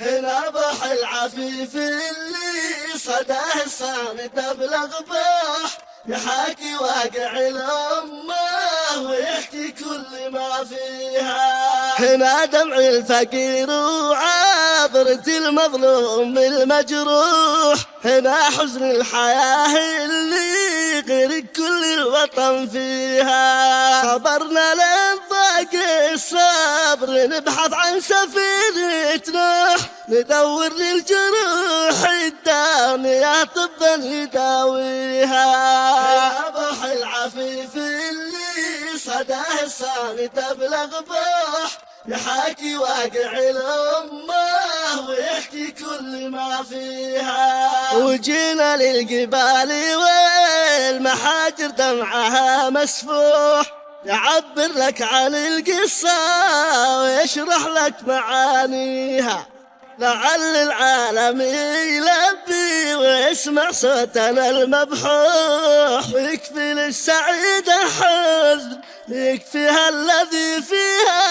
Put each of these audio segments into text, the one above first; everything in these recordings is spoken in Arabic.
هنا بح العفيف اللي صداه الصامت أبلغ بح يحاكي واقع الأمة ويحكي كل ما فيها. هنا دمع الفقير وعبرة المظلوم المجروح، هنا حزن الحياة اللي غير كل الوطن فيها. صبرنا للضاق الصبر نبحث عن سفينة نوح، ندور للجروح الدامية طبا يداويها. يا بح العفيف اللي صداه الصامت أبلغ بح يحاكي واقع الأمة ويحكي كل ما فيها. وجينا للجبال والمحاجر دمعها مسفوح، يعبر لك عن القصة ويشرح لك معانيها، لعل العالم يلبي ويسمع صوتنا المبحوح، ويكفي للسعيد حزن يكفيها الذي فيها.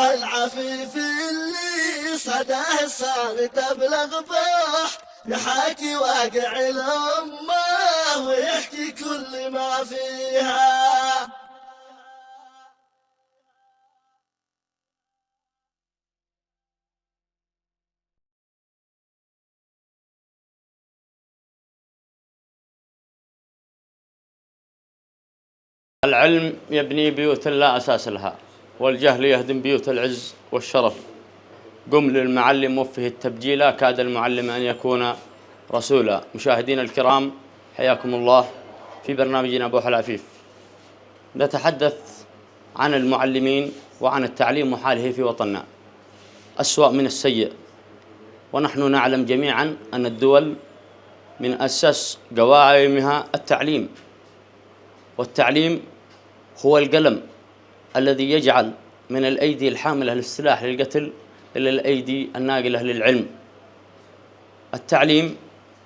يا العفيف اللي صداه الصامت أبلغ بح يحاكي واقع الأمة ويحكي كل ما فيها. العلم يبني بيوت لا أساس لها، والجهل يهدم بيوت العز والشرف. قم للمعلم وفه التبجيلا، كاد المعلم أن يكون رسولا. مشاهدينا الكرام، حياكم الله في برنامجنا بوح العفيف. نتحدث عن المعلمين وعن التعليم وحاله في وطننا، أسوأ من السيء. ونحن نعلم جميعا أن الدول من أساس قوائمها التعليم، والتعليم هو القلم الذي يجعل من الأيدي الحاملة للسلاح للقتل إلى الأيدي الناقلة للعلم. التعليم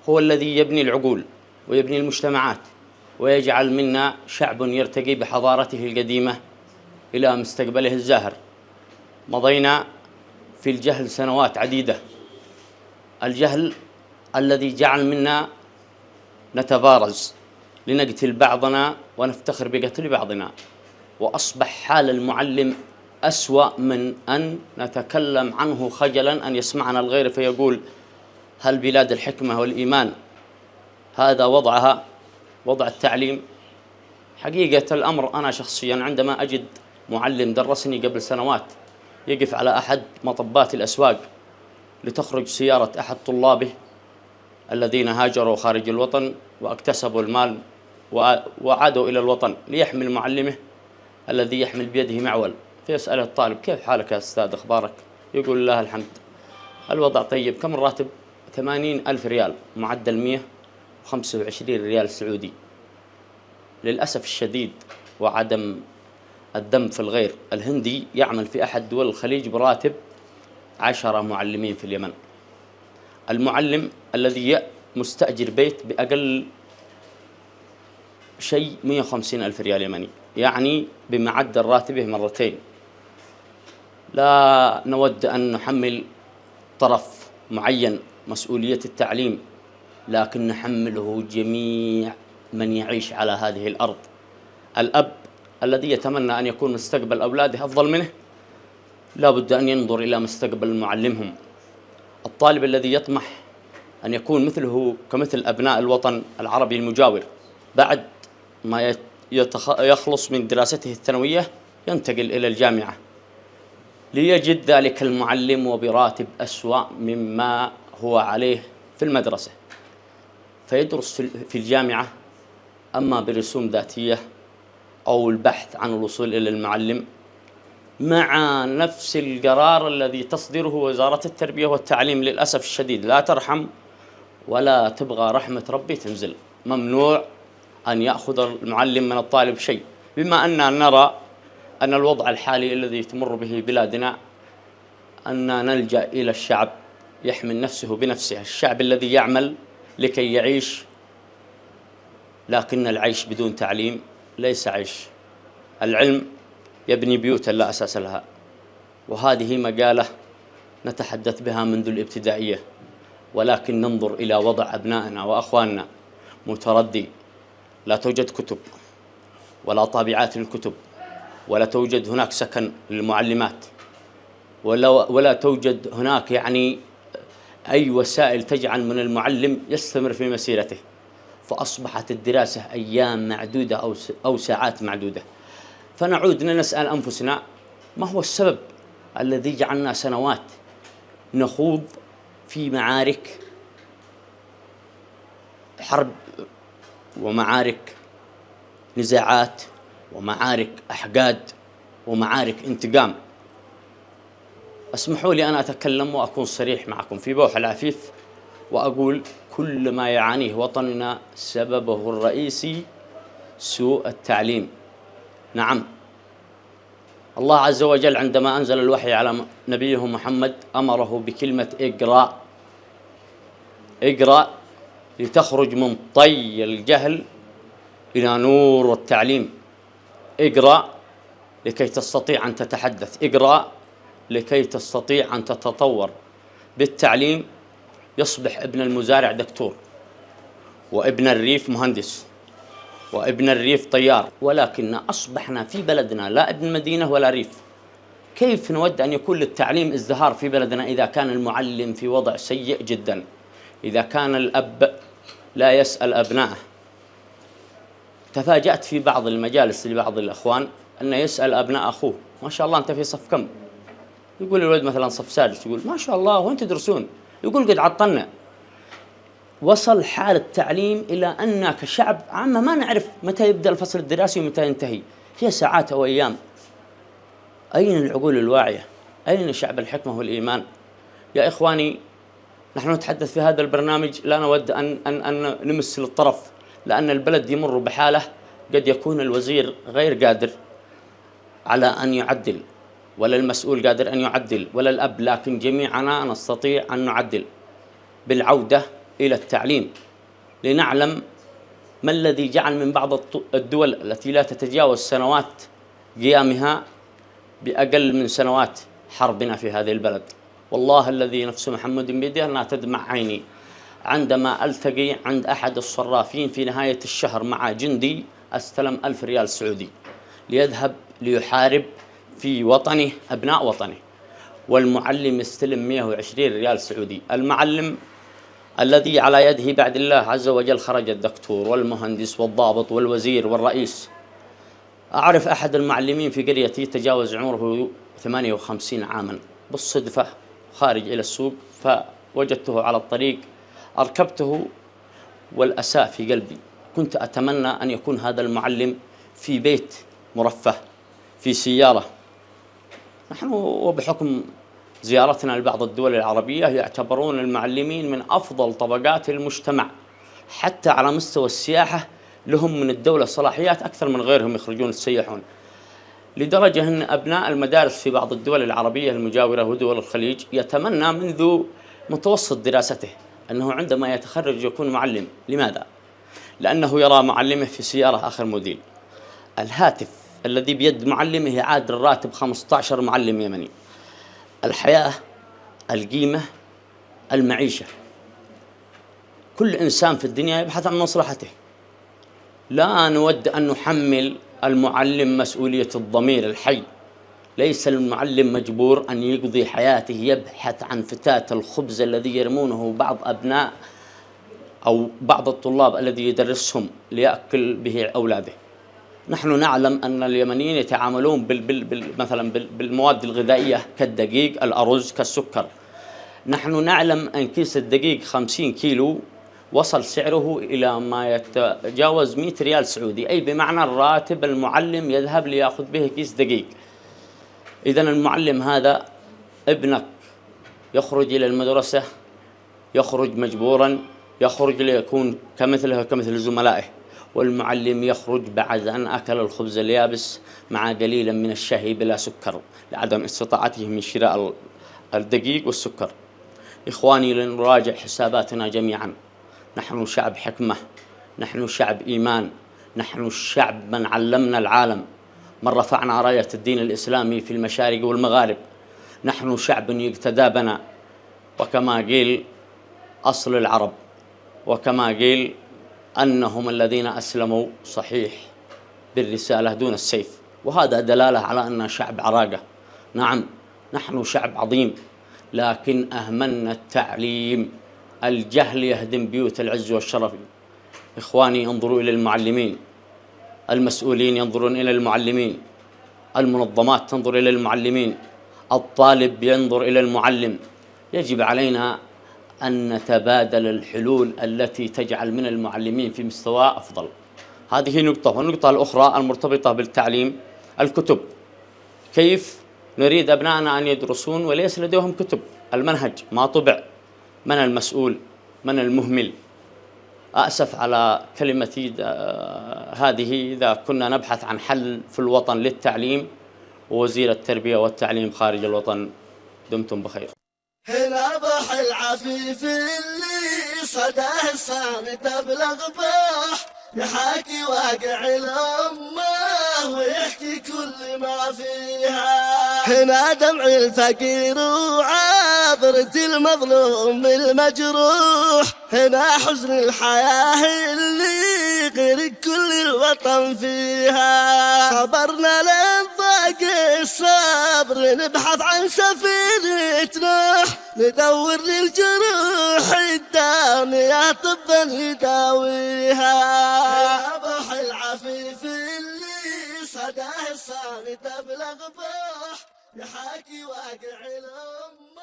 هو الذي يبني العقول ويبني المجتمعات ويجعل منا شعب يرتقي بحضارته القديمة إلى مستقبله الزاهر. مضينا في الجهل سنوات عديدة، الجهل الذي جعل منا نتبارز لنقتل بعضنا ونفتخر بقتل بعضنا. وأصبح حال المعلم أسوأ من أن نتكلم عنه خجلا أن يسمعنا الغير فيقول: هل بلاد الحكمة والإيمان هذا وضعها، وضع التعليم؟ حقيقة الأمر أنا شخصيا عندما أجد معلم درسني قبل سنوات يقف على أحد مطبات الأسواق لتخرج سيارة أحد طلابه الذين هاجروا خارج الوطن واكتسبوا المال وعادوا إلى الوطن ليحمل معلمه الذي يحمل بيده معول، فيسأله الطالب: كيف حالك يا أستاذ، أخبارك؟ يقول: الله الحمد، الوضع طيب. كم الراتب؟ 80,000 ريال، معدل 125 ريال سعودي. للأسف الشديد وعدم الدم في الغير، الهندي يعمل في أحد دول الخليج براتب 10 معلمين في اليمن. المعلم الذي مستأجر بيت بأقل شيء 150,000 ريال يمني، يعني بمعدل راتبه مرتين. لا نود أن نحمل طرف معين مسؤولية التعليم، لكن نحمله جميع من يعيش على هذه الأرض. الأب الذي يتمنى أن يكون مستقبل أولاده أفضل منه لا بد أن ينظر إلى مستقبل معلمهم. الطالب الذي يطمح أن يكون مثله كمثل أبناء الوطن العربي المجاور، بعد ما يخلص من دراسته الثانوية ينتقل إلى الجامعة ليجد ذلك المعلم وبراتب أسوأ مما هو عليه في المدرسة، فيدرس في الجامعة أما برسوم ذاتية أو البحث عن الوصول إلى المعلم مع نفس القرار الذي تصدره وزارة التربية والتعليم. للأسف الشديد لا ترحم ولا تبغى رحمة ربي تنزل. ممنوع أن يأخذ المعلم من الطالب شيء، بما أننا نرى أن الوضع الحالي الذي تمر به بلادنا أن نلجأ إلى الشعب يحمل نفسه بنفسه، الشعب الذي يعمل لكي يعيش، لكن العيش بدون تعليم ليس عيش. العلم يبني بيوتا لا أساس لها، وهذه مقالة نتحدث بها منذ الابتدائية، ولكن ننظر إلى وضع أبنائنا وأخواننا متردي. لا توجد كتب ولا طابعات للكتب، ولا توجد هناك سكن للمعلمات، ولا توجد هناك أي وسائل تجعل من المعلم يستمر في مسيرته، فأصبحت الدراسة أيام معدودة أو ساعات معدودة. فنعود نسأل أنفسنا: ما هو السبب الذي جعلنا سنوات نخوض في معارك حرب ومعارك نزاعات ومعارك أحقاد ومعارك انتقام؟ اسمحوا لي أن أتكلم وأكون صريح معكم في بوح العفيف، وأقول: كل ما يعانيه وطننا سببه الرئيسي سوء التعليم. نعم، الله عز وجل عندما أنزل الوحي على نبيه محمد أمره بكلمة اقرأ. اقرأ لتخرج من طي الجهل إلى نور التعليم. اقرأ لكي تستطيع أن تتحدث. اقرأ لكي تستطيع أن تتطور. بالتعليم يصبح ابن المزارع دكتور، وابن الريف مهندس، وابن الريف طيار. ولكن أصبحنا في بلدنا لا ابن مدينة ولا ريف. كيف نود أن يكون للتعليم ازدهار في بلدنا إذا كان المعلم في وضع سيء جدا؟ إذا كان الأب لا يسأل أبنائه. تفاجأت في بعض المجالس لبعض الأخوان أن يسأل أبناء أخوه: ما شاء الله أنت في صف كم؟ يقول الولد مثلا صف سادس، يقول: ما شاء الله وين تدرسون؟ يقول: قد عطلنا. وصل حال التعليم إلى أننا كشعب عامة ما نعرف متى يبدأ الفصل الدراسي ومتى ينتهي، هي ساعات أو أيام. أين العقول الواعية؟ أين شعب الحكمة والإيمان؟ يا إخواني، نحن نتحدث في هذا البرنامج لا نود أن نمس للطرف، لأن البلد يمر بحالة قد يكون الوزير غير قادر على أن يعدل، ولا المسؤول قادر أن يعدل، ولا الأب، لكن جميعنا نستطيع أن نعدل بالعودة إلى التعليم، لنعلم ما الذي جعل من بعض الدول التي لا تتجاوز سنوات قيامها بأقل من سنوات حربنا في هذه البلد. والله الذي نفس محمد بيده أنها تدمع عيني عندما ألتقي عند أحد الصرافين في نهاية الشهر مع جندي استلم 1000 ريال سعودي ليذهب ليحارب في وطنه أبناء وطنه، والمعلم يستلم 120 ريال سعودي. المعلم الذي على يده بعد الله عز وجل خرج الدكتور والمهندس والضابط والوزير والرئيس. أعرف أحد المعلمين في قريتي تجاوز عمره 58 عاما بالصدفة خارج إلى السوق، فوجدته على الطريق، أركبته والأساء في قلبي. كنت أتمنى أن يكون هذا المعلم في بيت مرفه، في سيارة. نحن وبحكم زيارتنا لبعض الدول العربية يعتبرون المعلمين من أفضل طبقات المجتمع، حتى على مستوى السياحة لهم من الدولة صلاحيات أكثر من غيرهم يخرجون السياحون، لدرجة أن أبناء المدارس في بعض الدول العربية المجاورة ودول الخليج يتمنى منذ متوسط دراسته أنه عندما يتخرج يكون معلم. لماذا؟ لأنه يرى معلمه في سيارة آخر موديل. الهاتف الذي بيد معلمه يعادل راتب 15 معلم يمني. الحياة، القيمة، المعيشة، كل إنسان في الدنيا يبحث عن مصلحته. لا نود أن نحمل المعلم مسؤولية الضمير الحي. ليس المعلم مجبور أن يقضي حياته يبحث عن فتاة الخبز الذي يرمونه بعض أبناء أو بعض الطلاب الذي يدرسهم ليأكل به أولاده. نحن نعلم أن اليمنيين يتعاملون مثلا بالمواد الغذائية كالدقيق، الأرز، كالسكر. نحن نعلم أن كيس الدقيق 50 كيلو وصل سعره إلى ما يتجاوز 100 ريال سعودي، أي بمعنى الراتب المعلم يذهب ليأخذ به كيس دقيق. إذن المعلم هذا ابنك يخرج إلى المدرسة، يخرج مجبورا، يخرج ليكون كمثله كمثل زملائه، والمعلم يخرج بعد أن أكل الخبز اليابس مع قليلا من الشاي بلا سكر لعدم استطاعته من شراء الدقيق والسكر. إخواني، لنراجع حساباتنا جميعا. نحن شعب حكمة، نحن شعب إيمان، نحن الشعب من علمنا العالم، من رفعنا راية الدين الإسلامي في المشارق والمغارب. نحن شعب يقتدى بنا، وكما قيل أصل العرب، وكما قيل أنهم الذين أسلموا صحيح بالرسالة دون السيف، وهذا دلالة على أن شعب عراقة. نعم نحن شعب عظيم، لكن أهملنا التعليم. الجهل يهدم بيوت العز والشرف. إخواني انظروا إلى المعلمين، المسؤولين ينظرون إلى المعلمين، المنظمات تنظر إلى المعلمين، الطالب ينظر إلى المعلم. يجب علينا أن نتبادل الحلول التي تجعل من المعلمين في مستوى أفضل. هذه نقطة. والنقطة الأخرى المرتبطة بالتعليم الكتب. كيف نريد أبنائنا أن يدرسون وليس لديهم كتب؟ المنهج ما طبع. من المسؤول؟ من المهمل؟ أسف على كلمتي هذه. إذا كنا نبحث عن حل في الوطن للتعليم، ووزير التربية والتعليم خارج الوطن، دمتم بخير. هنا بح العفيف اللي صداه الصامت أبلغ بح، يحاكي واقع الأمة ويحكي كل ما فيها. هنا دمع الفقير وعابرة المظلوم المجروح، هنا حزن الحياة اللي غير كل الوطن فيها. صبرنا للضاق الصبر، نبحث عن سفينة نوح، ندور للجروح الدامية طبا يداويها. يا بح العفيف اللي صداه الصامت أبلغ بح، يحاكي واقع الأمة